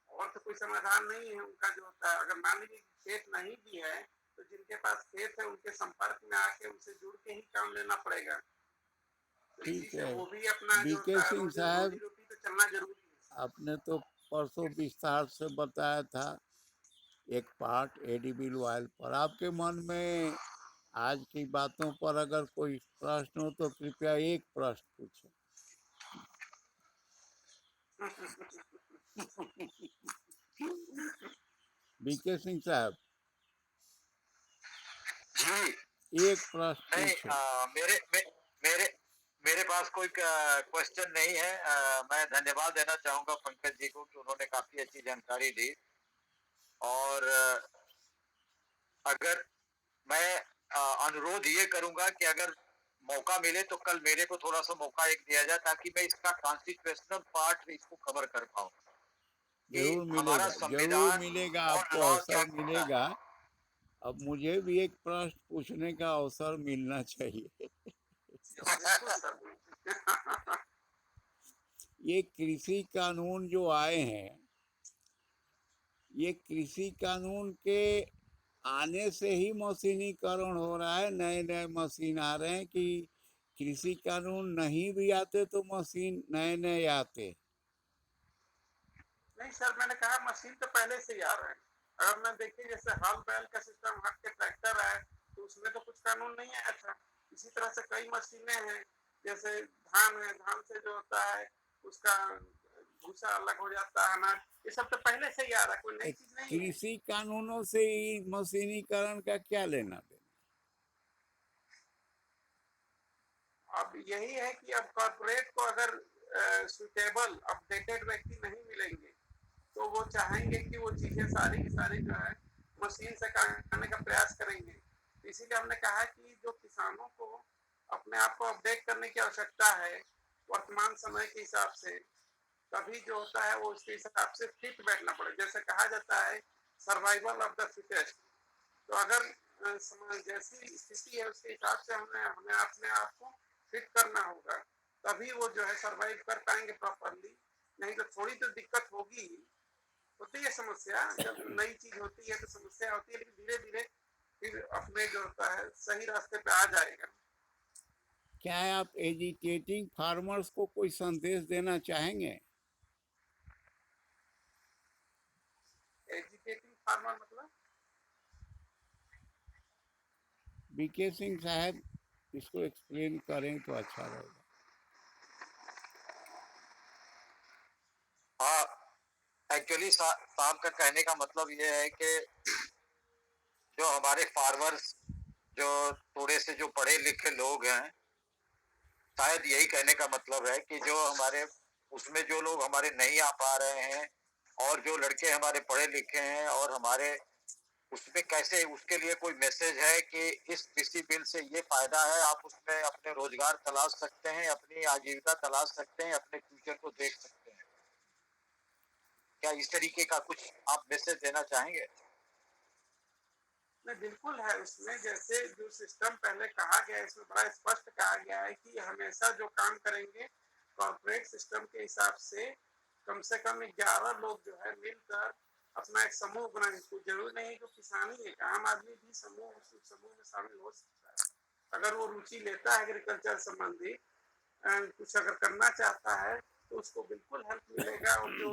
[SPEAKER 3] और तो कोई समाधान नहीं है उनका जो होता है। अगर मान लीजिए खेत नहीं भी है तो जिनके पास खेत है उनके संपर्क में आके उनसे जुड़ के ही काम लेना पड़ेगा।
[SPEAKER 1] ठीक है,
[SPEAKER 3] वो भी अपना जो
[SPEAKER 1] बीके
[SPEAKER 3] होता है
[SPEAKER 1] सिंह
[SPEAKER 3] रोजी
[SPEAKER 1] साहब,
[SPEAKER 3] रोटी तो चलना जरूरी है।
[SPEAKER 1] आपने तो परसों विस्तार से बताया था एक पार्ट एडिबल ऑयल पर। आपके मन में आज की बातों पर अगर कोई प्रश्न हो तो कृपया एक प्रश्न पूछें। बीके सिंह साहब,
[SPEAKER 2] जी
[SPEAKER 1] एक प्रश्न
[SPEAKER 2] नहीं,
[SPEAKER 1] पूछें।
[SPEAKER 2] मेरे मेरे पास कोई क्वेश्चन नहीं है। मैं धन्यवाद देना चाहूंगा पंकज जी को कि उन्होंने काफी अच्छी जानकारी दी। और अगर मैं अनुरोध ये करूंगा कि अगर मौका मिले तो कल मेरे को थोड़ा सा मौका एक दिया जाए ताकि मैं इसका कॉन्स्टिट्यूशनल पार्ट इसको कवर कर पाऊं कि
[SPEAKER 1] जरूर
[SPEAKER 2] हमारा
[SPEAKER 1] मिलेगा, जरूर
[SPEAKER 2] संविधान
[SPEAKER 1] मिलेगा,
[SPEAKER 2] और
[SPEAKER 1] आपको
[SPEAKER 2] लॉ क्या
[SPEAKER 1] अवसर
[SPEAKER 2] कहता है।
[SPEAKER 1] मिलेगा। अब मुझे भी एक प्रश्न पूछने का अवसर मिलना चाहिए। ये कृषि कानून जो आए हैं, ये कृषि कानून के आने से ही मशीनीकरण हो रहा है, नए नए मशीन आ रहे हैं, कि कृषि कानून नहीं भी आते तो मशीन नए नए आते।
[SPEAKER 3] नहीं सर, मैंने कहा मशीन तो पहले से ही आ रहा है। अगर मैं देखिए जैसे हल बैल का सिस्टम हट के ट्रैक्टर आया तो उसमें तो कुछ कानून नहीं आया था। इसी तरह से कई मशीनें हैं, जैसे धान है, धान से जो होता है उसका भूसा अलग हो जाता है, अनाज, ये सब तो पहले से ही आ रहा है, कोई नई चीज नहीं है।
[SPEAKER 1] कृषि कानूनों से ही मशीनीकरण का क्या लेना देना?
[SPEAKER 3] अब यही है कि अब कॉर्पोरेट को अगर सुटेबल अपडेटेड व्यक्ति नहीं मिलेंगे तो वो चाहेंगे कि वो चीजें सारी की सारी जो है मशीन से करने का प्रयास करेंगे। तो इसीलिए हमने कहा कि जो किसानों को अपने आप को अपडेट करने की आवश्यकता है वर्तमान समय के हिसाब से, तभी जो होता है वो उसके हिसाब से फिट बैठना पड़े। जैसे कहा जाता है सर्वाइवल ऑफ द फिटेस्ट। तो अगर जैसी स्थिति है उसके हिसाब से हमें हमें अपने आप को फिट करना होगा, तभी वो जो है सरवाइव कर पाएंगे प्रॉपरली। नहीं तो थोड़ी तो दिक्कत होगी ही, होती है समस्या, जब नई चीज होती है तो समस्या होती है, लेकिन धीरे धीरे फिर अपने जो होता है सही रास्ते पे आ जाएगा।
[SPEAKER 1] क्या आप एजिटेटिंग फार्मर्स को कोई संदेश देना चाहेंगे?
[SPEAKER 3] एजुकेटिंग फार्मर मतलब?
[SPEAKER 1] बीके सिंह साहब इसको एक्सप्लेन करें तो अच्छा रहेगा।
[SPEAKER 2] हाँ, एक्चुअली साहब का कहने का मतलब ये है कि जो हमारे फार्मर्स, जो थोड़े से जो पढ़े लिखे लोग हैं, शायद यही कहने का मतलब है कि जो हमारे उसमें जो लोग हमारे नहीं आ पा रहे हैं, और जो लड़के हमारे पढ़े लिखे हैं और हमारे उसमें कैसे उसके लिए कोई मैसेज है कि इस कृषि बिल से ये फायदा है, आप उसमें अपने रोजगार तलाश सकते हैं, अपनी आजीविका तलाश सकते हैं, अपने फ्यूचर को देख सकते हैं। क्या इस तरीके का कुछ आप मैसेज देना चाहेंगे?
[SPEAKER 3] नहीं, बिल्कुल है उसमें। जैसे जो सिस्टम पहले कहा गया है इसमें बड़ा स्पष्ट कहा गया है कि हमेशा जो काम करेंगे कॉर्पोरेट सिस्टम के हिसाब से कम 11 लोग जो है मिलकर अपना एक समूह बनाएंगे। कोई जरूरी नहीं है कि किसानी है, आम आदमी भी समूह में शामिल हो सकता है अगर वो रुचि लेता है एग्रीकल्चर संबंधी कुछ अगर करना चाहता है तो उसको बिल्कुल हेल्प मिलेगा। और जो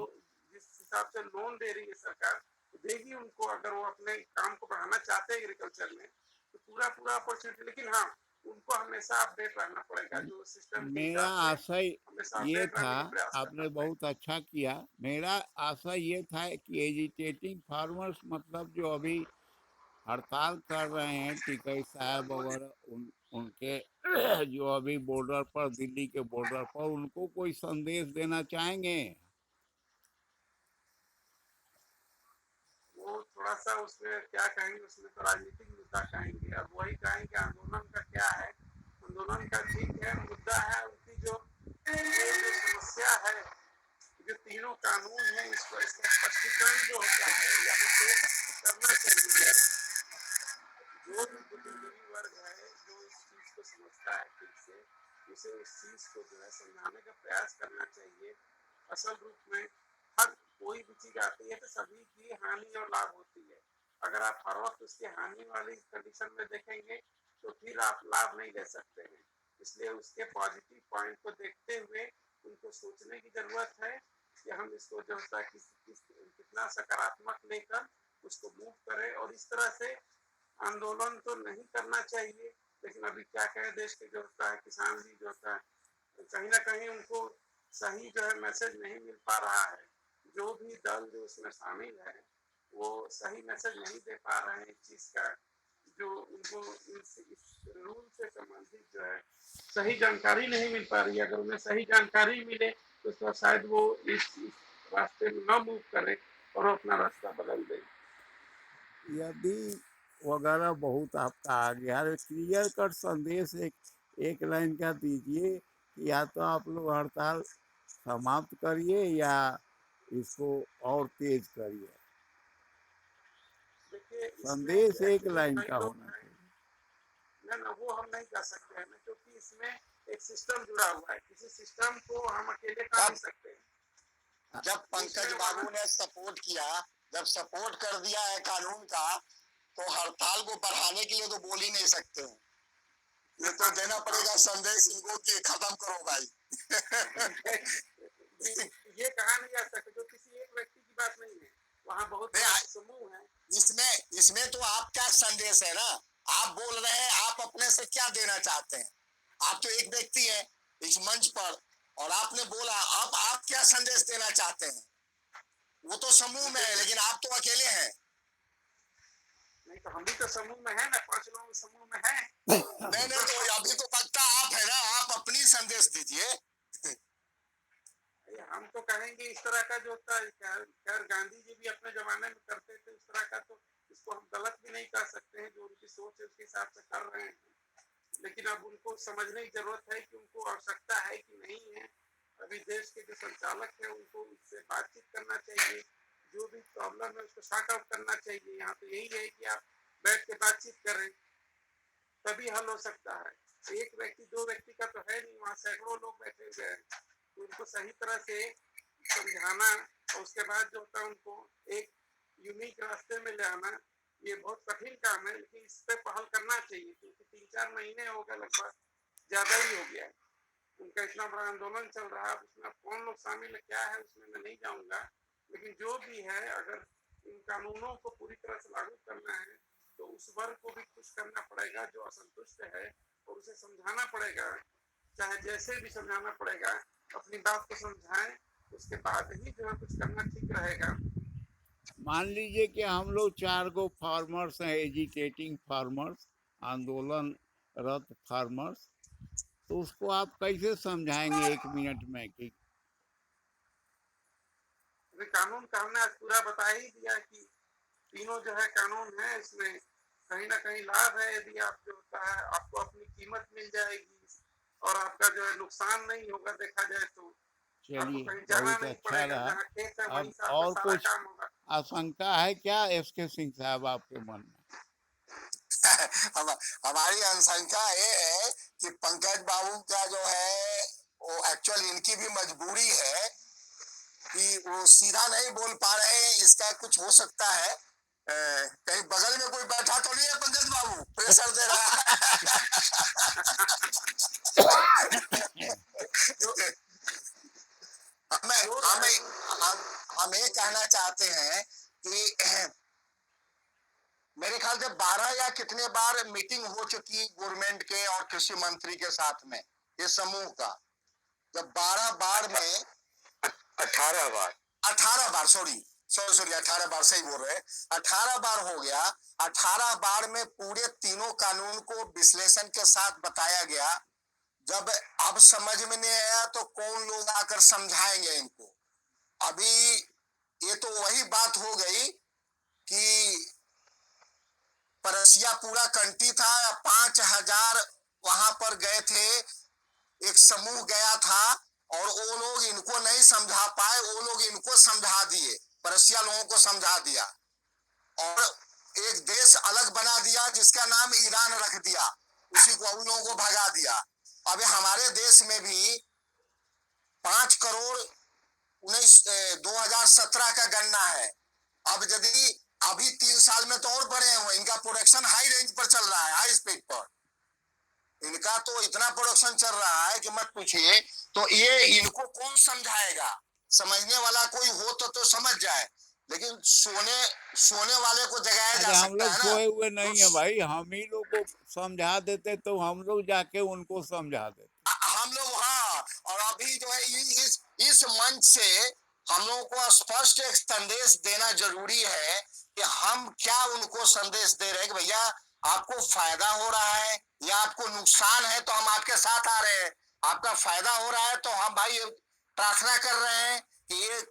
[SPEAKER 3] जिस हिसाब से लोन दे रही है सरकार देगी उनको, अगर वो अपने काम को बढ़ाना चाहते हैं एग्रीकल्चर में तो पूरा पूरा अपॉर्चुनिटी। लेकिन हाँ, उनको हमेशा अपडेट रहना पड़ेगा, जो सिस्टम के
[SPEAKER 1] मेरा
[SPEAKER 3] हिसाब से
[SPEAKER 1] आशय
[SPEAKER 3] हमेशा
[SPEAKER 1] ये
[SPEAKER 3] अपडेट
[SPEAKER 1] था,
[SPEAKER 3] रहने का प्रयास करना
[SPEAKER 1] आपने
[SPEAKER 3] पड़ेगा।
[SPEAKER 1] बहुत अच्छा किया। मेरा आशय ये था कि एजिटेटिंग फार्मर्स मतलब जो अभी हड़ताल कर रहे हैं टिकैत साहब वगैरह उनके जो अभी बॉर्डर पर, दिल्ली के बॉर्डर पर, उनको कोई संदेश देना चाहेंगे?
[SPEAKER 3] वो थोड़ा सा उसमें क्या कहेंगे, उसमें तो राजनीतिक मुद्दा कहेंगे। अब वही कहेंगे आंदोलन का क्या है, आंदोलन का ठीक है, मुद्दा है उनकी जो ये जो समस्या है, जो तीनों कानून है, इसको इसका स्पष्टीकरण जो होता है यहाँ से करना चाहिए। जो भी बुद्धिजीवी वर्ग है जो इस चीज को समझता है ठीक से, उसे उस चीज को जो है समझाने का प्रयास करना चाहिए। असल रूप में हर कोई भी चीज आती है तो सभी की हानि और लाभ होती है। अगर आप हर वक्त उसकी हानि वाली कंडीशन में देखेंगे तो फिर आप लाभ नहीं ले सकते हैं। इसलिए उसके पॉजिटिव पॉइंट को देखते हुए उनको सोचने की जरूरत है कि हम इसको जो होता है कितना सकारात्मक लेकर उसको मूव करें। और इस तरह से आंदोलन तो नहीं करना चाहिए, लेकिन अभी क्या कहें, देश के जो होता है किसान भी जो होता है कहीं ना कहीं उनको सही जो है मैसेज नहीं मिल पा रहा है। जो भी दल जो उसमें शामिल है वो सही मैसेज नहीं दे पा रहे हैं इस चीज का, जो उनको इस रूल से संबंधित जो है सही जानकारी नहीं मिल पा रही है। अगर उन्हें सही जानकारी मिले तो शायद वो इस रास्ते में न मूव करे और अपना रास्ता बदल दे।
[SPEAKER 1] यदि वगैरह बहुत आपका आ गया, क्लियर कट संदेश एक लाइन का दीजिए कि या तो आप लोग हड़ताल समाप्त करिए या इसको और तेज करिए।
[SPEAKER 3] देखिए इसमें
[SPEAKER 1] संदेश एक
[SPEAKER 3] एक्चुअली
[SPEAKER 1] लाइन
[SPEAKER 3] कई
[SPEAKER 1] का
[SPEAKER 3] लोग
[SPEAKER 1] होना
[SPEAKER 3] हैं
[SPEAKER 1] चाहिए।
[SPEAKER 3] ना वो हम नहीं कर सकते हैं ना, क्योंकि इसमें एक सिस्टम जुड़ा हुआ है, किसी सिस्टम को हम अकेले कर नहीं सकते हैं।
[SPEAKER 2] जब पंकज बाबू ने सपोर्ट किया, जब सपोर्ट कर दिया है कानून का, तो हड़ताल को बढ़ाने के लिए तो बोल ही नहीं सकते हैं। ये तो देना पड़ेगा संदेश इनको कि खत्म करो भाई।
[SPEAKER 3] ये कहा नहीं जा सकता, जो किसी एक व्यक्ति की बात नहीं है, वहाँ बहुत बड़ा समूह है।
[SPEAKER 2] इसमें तो आपका संदेश है ना, आप बोल रहे हैं, आप अपने से क्या देना चाहते हैं? आप तो एक व्यक्ति हैं इस मंच पर, और आपने बोला, अब आप क्या संदेश देना चाहते हैं? वो तो समूह में है, लेकिन आप तो अकेले हैं।
[SPEAKER 3] नहीं तो हम भी तो समूह में है ना, 5 लोग समूह में है।
[SPEAKER 2] नहीं तो अभी तो पक्का आप है ना, आप अपनी संदेश दीजिए।
[SPEAKER 3] हम तो कहेंगे इस तरह का जो होता है, खैर गांधी जी भी अपने जमाने में करते थे उस तरह का, तो इसको हम गलत भी नहीं कह सकते हैं, जो उनकी सोच है उसके हिसाब से कर रहे हैं। लेकिन अब उनको समझने की जरूरत है कि उनको आवश्यकता है कि नहीं है। अभी देश के जो संचालक है उनको उससे बातचीत करना चाहिए, जो भी प्रॉब्लम है उसको सॉर्ट आउट करना चाहिए। यहाँ तो यही है कि आप बैठ के बातचीत करें, तभी हल हो सकता है। एक व्यक्ति 2 व्यक्ति का तो है नहीं, वहाँ सैकड़ों लोग बैठे हुए हैं, तो उनको सही तरह से समझाना और उसके बाद जो होता है उनको एक यूनिक रास्ते में ले आना, ये बहुत कठिन काम है, लेकिन इस पे पहल करना चाहिए, क्योंकि 3-4 महीने हो गए, लगभग ज्यादा ही हो गया है उनका इतना बड़ा आंदोलन चल रहा है। उसमें कौन लोग शामिल है क्या है उसमें मैं नहीं जाऊंगा, लेकिन जो भी है, अगर इन कानूनों को पूरी तरह से लागू करना है तो उस वर्ग को भी कुछ करना पड़ेगा जो असंतुष्ट है, और उसे समझाना पड़ेगा, चाहे जैसे भी समझाना पड़ेगा, अपनी बात को समझाएं, उसके बाद ही जो है कुछ करना ठीक रहेगा।
[SPEAKER 1] मान लीजिए कि हम लोग 4 गो फार्मर्स हैं, एजिटेटिंग फार्मर्स, आंदोलनरत फार्मर्स, तो उसको आप कैसे समझाएंगे 1 मिनट में कि
[SPEAKER 3] कानून का हमने आज पूरा बता ही दिया कि तीनों जो है कानून है, इसमें कहीं ना कहीं लाभ है। यदि आप जो होता है आपको अपनी कीमत मिल जाएगी और आपका जो है नुकसान नहीं होगा, देखा जाए तो आपको
[SPEAKER 1] चलिए,
[SPEAKER 3] कहीं जाना
[SPEAKER 1] बहुत
[SPEAKER 3] नहीं
[SPEAKER 1] अच्छा
[SPEAKER 3] पड़ेगा,
[SPEAKER 1] रहा।
[SPEAKER 3] जहाँ खेत है वहीं
[SPEAKER 1] अब
[SPEAKER 3] से आपका
[SPEAKER 1] और
[SPEAKER 3] सारा
[SPEAKER 1] कुछ
[SPEAKER 3] काम होगा।
[SPEAKER 1] आशंका है क्या एसके सिंह साहब आपके मन में?
[SPEAKER 2] हमारी आशंका ये है कि पंकज बाबू का जो है, वो एक्चुअली इनकी भी मजबूरी है कि वो सीधा नहीं बोल पा रहे हैं। इसका कुछ हो सकता है, कहीं बगल में कोई बैठा तो नहीं है पंकज बाबू प्रेशर दे रहा है। हम ये कहना चाहते हैं कि मेरे ख्याल से 12 या कितने बार मीटिंग हो चुकी गवर्नमेंट के और कृषि मंत्री के साथ में, इस समूह का। जब 12 बार में 18 बार 18 बार सॉरी 18 बार सही बोल रहे, 18 बार हो गया। 18 बार में पूरे तीनों कानून को विश्लेषण के साथ बताया गया। जब अब समझ में नहीं आया तो कौन लोग आकर समझाएंगे इनको? अभी ये तो वही बात हो गई कि परसिया पूरा कंटी था, 5000 वहां पर गए थे, एक समूह गया था, और वो लोग इनको नहीं समझा पाए, वो लोग इनको समझा दिए, परसिया लोगों को समझा दिया, और एक देश अलग बना दिया जिसका नाम ईरान रख दिया, उसी को उन लोगों को भगा दिया। अब हमारे देश में भी 5 करोड़ 2017 का गन्ना है। अब यदि अभी 3 साल में तो और बढ़े हुए, इनका प्रोडक्शन हाई रेंज पर चल रहा है, हाई स्पीड पर इनका तो इतना प्रोडक्शन चल रहा है कि मत पूछिए। तो ये इनको कौन समझाएगा? समझने वाला कोई हो तो समझ जाए, लेकिन सोने वाले को जगाया जा
[SPEAKER 1] हम
[SPEAKER 2] सकता
[SPEAKER 1] लोग
[SPEAKER 2] है ना।
[SPEAKER 1] सोए हुए नहीं है भाई, हम ही लोग को समझा देते तो हम लोग जाके उनको समझा देते।
[SPEAKER 2] हम लोग, हाँ, और अभी जो है इस मंच से हम लोगों को स्पष्ट एक संदेश देना जरूरी है कि हम क्या उनको संदेश दे रहे हैं कि भैया आपको फायदा हो रहा है या आपको नुकसान है, तो हम आपके साथ आ रहे हैं। आपका फायदा हो रहा है तो हम भाई प्रार्थना कर रहे हैं कि ये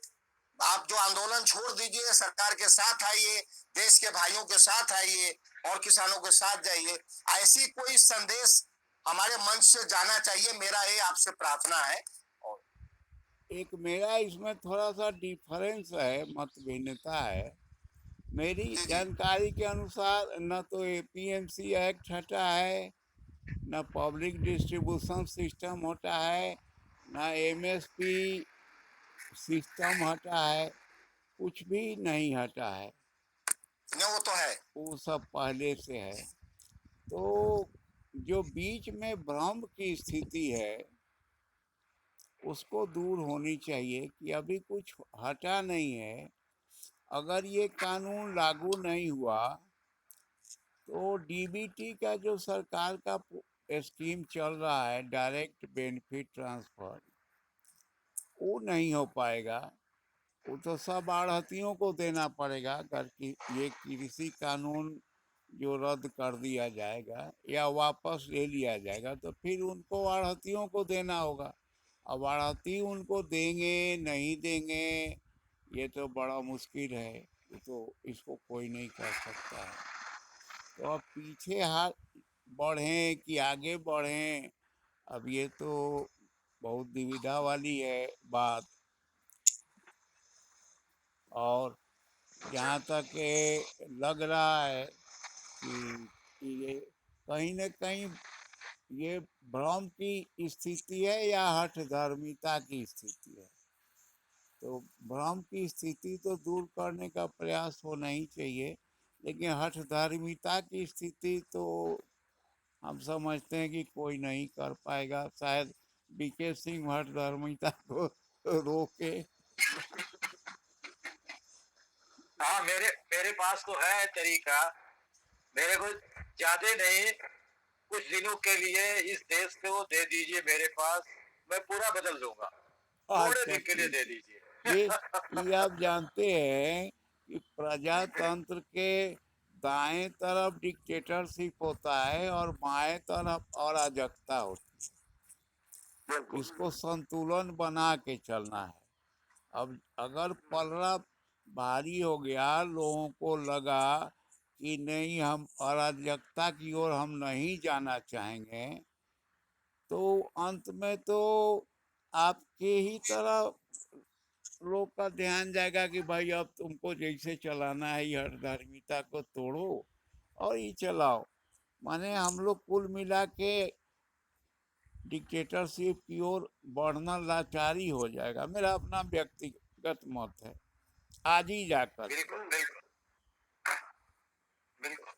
[SPEAKER 2] आप जो आंदोलन छोड़ दीजिए, सरकार के साथ आइए, देश के भाइयों के साथ आइए और किसानों के साथ जाइए। ऐसी कोई संदेश हमारे मंच से जाना चाहिए, मेरा ये आपसे प्रार्थना है। और
[SPEAKER 1] एक मेरा इसमें थोड़ा सा डिफरेंस है, मतभिन्नता है। मेरी जानकारी के अनुसार न तो एपीएमसी एक्ट हटा है, न पब्लिक डिस्ट्रीब्यूशन सिस्टम हटा है, न एमएसपी सिस्टम हटा है, कुछ भी नहीं हटा है।
[SPEAKER 2] वो तो है,
[SPEAKER 1] वो सब पहले से है। तो जो बीच में भ्रम की स्थिति है उसको दूर होनी चाहिए कि अभी कुछ हटा नहीं है। अगर ये कानून लागू नहीं हुआ तो डीबीटी का जो सरकार का स्कीम चल रहा है, डायरेक्ट बेनिफिट ट्रांसफर, वो नहीं हो पाएगा। वो तो सब आढ़तियों को देना पड़ेगा। अगर कि ये कृषि कानून जो रद्द कर दिया जाएगा या वापस ले लिया जाएगा तो फिर उनको आढ़तियों को देना होगा। अब आढ़ती उनको देंगे नहीं देंगे ये तो बड़ा मुश्किल है। ये तो इसको कोई नहीं कर सकता है। तो अब पीछे हाथ बढ़ें कि आगे बढ़ें, अब ये तो बहुत दुविधा वाली है बात। और जहाँ तक ये लग रहा है कि ये कहीं न कहीं ये भ्रम की स्थिति है या हठधर्मिता की स्थिति है। तो भ्रम की स्थिति तो दूर करने का प्रयास होना ही चाहिए, लेकिन हठधर्मिता की स्थिति तो हम समझते हैं कि कोई नहीं कर पाएगा। शायद बीके सिंह हठधर्मिता को रोके।
[SPEAKER 2] हाँ, मेरे मेरे पास तो है तरीका। मेरे को ज्यादा नहीं, कुछ दिनों के लिए इस देश को दे दीजिए मेरे पास, मैं पूरा बदल दूंगा। थोड़े
[SPEAKER 1] अच्छा
[SPEAKER 2] दिन के लिए
[SPEAKER 1] ठीक
[SPEAKER 2] दे
[SPEAKER 1] है।
[SPEAKER 2] दीजिए।
[SPEAKER 1] ये आप जानते हैं कि प्रजातंत्र के दाएं तरफ डिक्टेटरशिप होता है और बाएं तरफ अराजकता होती है।
[SPEAKER 2] बिल्कुल।
[SPEAKER 1] इसको संतुलन बना के चलना है। अब अगर पलड़ा भारी हो गया, लोगों को लगा कि नहीं हम अराजकता की ओर हम नहीं जाना चाहेंगे, तो अंत में तो आपके ही तरफ लोग का ध्यान जाएगा कि भाई अब तुमको जैसे चलाना है ये हठधर्मिता को तोड़ो और ये चलाओ। माने हम लोग कुल मिला के डिक्टेटरशिप की ओर बढ़ना लाचारी हो जाएगा। मेरा अपना व्यक्तिगत मत है आज ही जाकर।
[SPEAKER 2] बिल्कुल बिल्कुल बिल्कुल।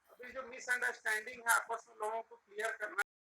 [SPEAKER 3] अभी जो मिसअंडरस्टैंडिंग है आपस में लोगों को क्लियर करना